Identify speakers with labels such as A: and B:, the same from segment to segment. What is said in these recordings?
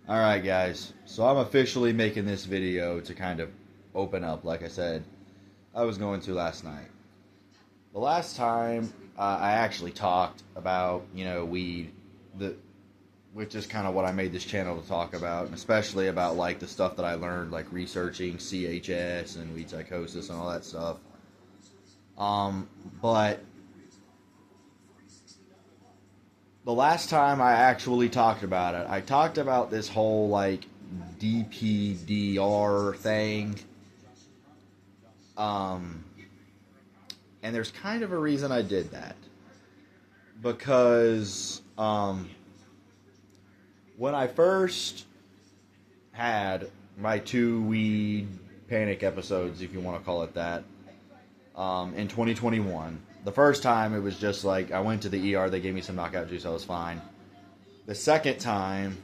A: Alright guys, so I'm officially making this video to kind of open up, like I said, I was going to last night. The last time I actually talked about, weed, the, which is kind of what I made this channel to talk about, and especially about like the stuff that I learned, like researching CHS and weed psychosis and all that stuff. But the last time I actually talked about it, I talked about this whole like DPDR thing. Um, and there's kind of a reason I did that. Because when I first had my two weed panic episodes, if you want to call it that, in 2021, the first time it was just like I went to the ER, they gave me some knockout juice, I was fine. The second time,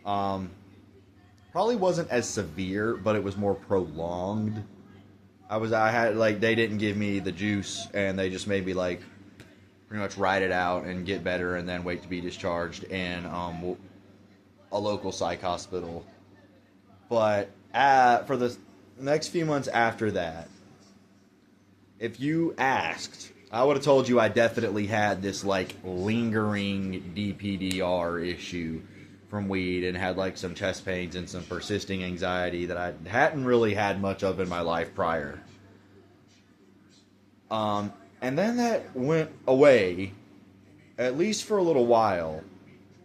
A: probably wasn't as severe, but it was more prolonged. I had like they didn't give me the juice, and they just made me like pretty much ride it out and get better, and then wait to be discharged in a local psych hospital. But for the next few months after that, if you asked, I would have told you I definitely had this like lingering DPDR issue from weed, and had like some chest pains and some persisting anxiety that I hadn't really had much of in my life prior. And then that went away, at least for a little while.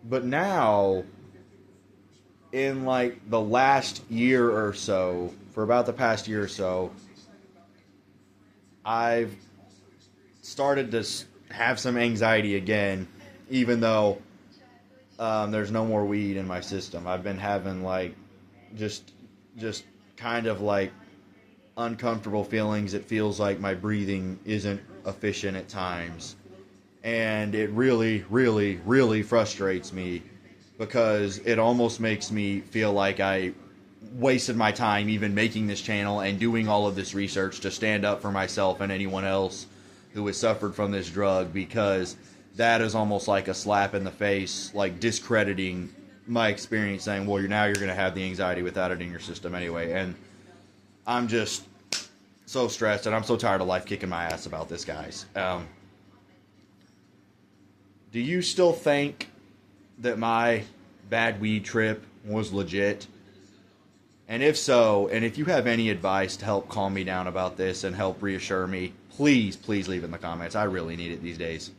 A: But now, in like the last year or so, for about the past year or so, I've started to have some anxiety again, even though there's no more weed in my system. I've been having like just kind of like uncomfortable feelings. It feels like my breathing isn't efficient at times, and it really, really, really frustrates me because it almost makes me feel like I wasted my time even making this channel and doing all of this research to stand up for myself and anyone else who has suffered from this drug, because that is almost like a slap in the face, like discrediting my experience, saying, well, you're going to have the anxiety without it in your system anyway. And I'm just so stressed, and I'm so tired of life kicking my ass about this, guys. Do you still think that my bad weed trip was legit? And if so, and if you have any advice to help calm me down about this and help reassure me, please, please leave in the comments. I really need it these days.